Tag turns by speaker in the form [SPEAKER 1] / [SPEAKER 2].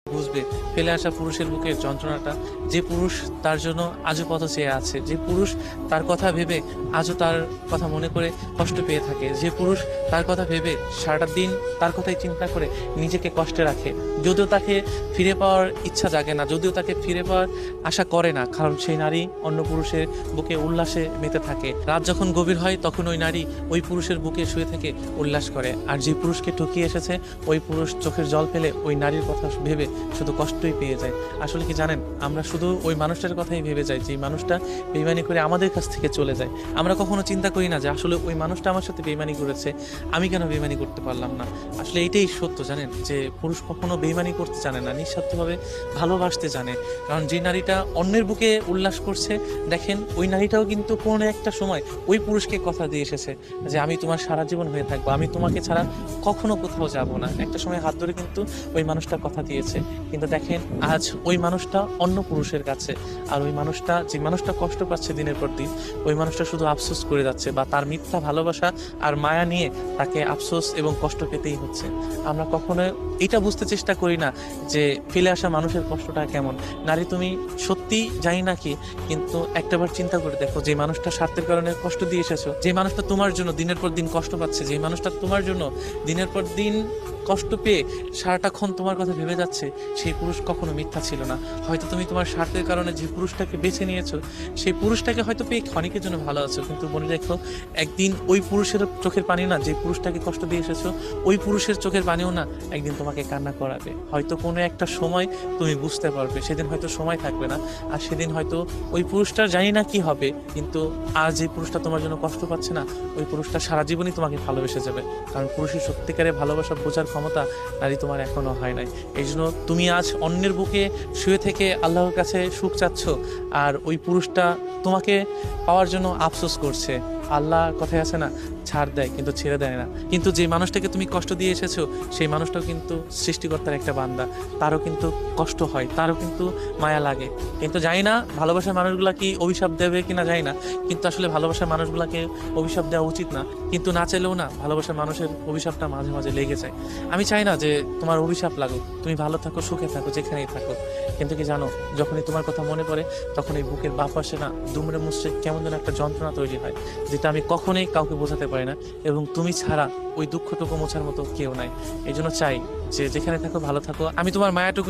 [SPEAKER 1] বুঝবে ফেলে আসা পুরুষের বুকের যন্ত্রণাটা। যে পুরুষ তার জন্য আজও পথ চেয়ে আছে, যে পুরুষ তার কথা ভেবে আজও তার কথা মনে করে কষ্ট পেয়ে থাকে, যে পুরুষ তার কথা ভেবে সারাটা দিন তার কথাই চিন্তা করে নিজেকে কষ্টে রাখে, যদিও তাকে ফিরে পাওয়ার ইচ্ছা জাগে না, যদিও তাকে ফিরে পাওয়ার আশা করে না, কারণ সেই নারী অন্য পুরুষের বুকে উল্লাসে মেতে থাকে। রাত যখন গভীর হয় তখন ওই নারী ওই পুরুষের বুকে শুয়ে থেকে উল্লাস করে, আর যে পুরুষকে ঠকিয়ে এসেছে ওই পুরুষ চোখের জল ফেলে ওই নারীর কথা ভেবে শুধু কষ্টই পেয়ে যায়। আসলে কি জানেন, আমরা শুধু ওই মানুষটার কথাই ভেবে যাই যে মানুষটা বেইমানি করে আমাদের কাছ থেকে চলে যায়। আমরা কখনো চিন্তা করি না যে আসলে ওই মানুষটা আমার সাথে বেইমানি করেছে, আমি কেন বেইমানি করতে পারলাম না। আসলে এইটাই সত্য, জানেন, যে পুরুষ কখনো বেইমানি করতে জানে না, নিঃস্বার্থভাবে ভালোবাসতে জানে। কারণ যে নারীটা অন্যের বুকে উল্লাস করছে, দেখেন ওই নারীটাও কিন্তু কোনো একটা সময় ওই পুরুষকে কথা দিয়ে এসেছে যে আমি তোমার সারা জীবন হয়ে থাকবো, আমি তোমাকে ছাড়া কখনো কোথাও যাব না। একটা সময় হাত ধরে কিন্তু ওই মানুষটা কথা দিয়েছে, কিন্তু দেখেন আজ ওই মানুষটা অন্য পুরুষের কাছে। আর ওই মানুষটা, যে মানুষটা কষ্ট পাচ্ছে দিনের পর দিন, ওই মানুষটা শুধু আফসোস করে যাচ্ছে, বা তার মিথ্যা ভালোবাসা আর মায়া নিয়ে তাকে আফসোস এবং কষ্ট পেতেই হচ্ছে। আমরা কখনো এটা বুঝতে চেষ্টা করি না যে ফেলে আসা মানুষের কষ্টটা কেমন। নারী, তুমি সত্যি জানি না কি, কিন্তু একটাবার চিন্তা করে দেখো, যে মানুষটা স্বার্থের কারণে কষ্ট দিয়ে এসেছো, যে মানুষটা তোমার জন্য দিনের পর দিন কষ্ট পাচ্ছে, যে মানুষটা তোমার জন্য দিনের পর দিন কষ্ট পেয়ে সারাটাক্ষণ তোমার কথা ভেবে যাচ্ছে, সেই পুরুষ কখনো মিথ্যা ছিল না। হয়তো তুমি তোমার স্বার্থের কারণে যে পুরুষটাকে বেছে নিয়েছো, সেই পুরুষটাকে হয়তো পেয়ে ক্ষণিকের জন্য ভালো আছো, কিন্তু মনে রেখো একদিন ওই পুরুষের চোখের পানি না, যে পুরুষটাকে কষ্ট দিয়ে এসেছো, ওই পুরুষের চোখের পানিও না একদিন তোমাকে কান্না করাবে। হয়তো কোনো একটা সময় তুমি বুঝতে পারবে, সেদিন হয়তো সময় থাকবে না, আর সেদিন হয়তো ওই পুরুষটার জানি না কি হবে, কিন্তু আজ যে পুরুষটা তোমার জন্য কষ্ট পাচ্ছে না, ওই পুরুষটা সারা জীবনই তোমাকে ভালোবেসে যাবে। কারণ পুরুষের সত্যিকারের ভালোবাসা বোঝার ক্ষমতা নারী তোমার এখনো হয় নাই। এই জন্য তুমি আজ অন্যের বুকে শুয়ে থেকে আল্লাহর কাছে সুখ চাচ্ছ, আর ওই পুরুষটা তোমাকে পাওয়ার জন্য আফসোস করছে। আল্লাহ কথায় আছে না, ছাড় দেয় কিন্তু ছেড়ে দেয় না। কিন্তু যে মানুষটাকে তুমি কষ্ট দিয়ে এসেছো, সেই মানুষটাও কিন্তু সৃষ্টিকর্তার একটা বান্দা, তারও কিন্তু কষ্ট হয়, তারও কিন্তু মায়া লাগে। কিন্তু জানি না ভালোবাসার মানুষগুলা কি অভিশাপ দেবে কিনা, জানি না, কিন্তু আসলে ভালোবাসার মানুষগুলাকে অভিশাপ দেওয়া উচিত না। কিন্তু না চাইলেও না, ভালোবাসার মানুষের অভিশাপটা মাঝে মাঝে লেগে যায়। আমি চাই না যে তোমার অভিশাপ লাগুক, তুমি ভালো থাকো, সুখে থাকো, যেখানেই থাকো। কিন্তু কি জানো, যখনই তোমার কথা মনে পড়ে, তখন এই বুকের বাঁ পাশে না দুমড়ে মুচড়ে কেমন যেন একটা যন্ত্রণা তৈরি হয়, যেটা আমি কখনোই কাউকে বোঝাতে পারি না। এবং তুমি ছাড়া ওই দুঃখটুকু মোছার মতো কেউ নাই। এই জন্য চাই যে যেখানে থাকো ভালো থাকো, আমি তোমার মায়াটুকু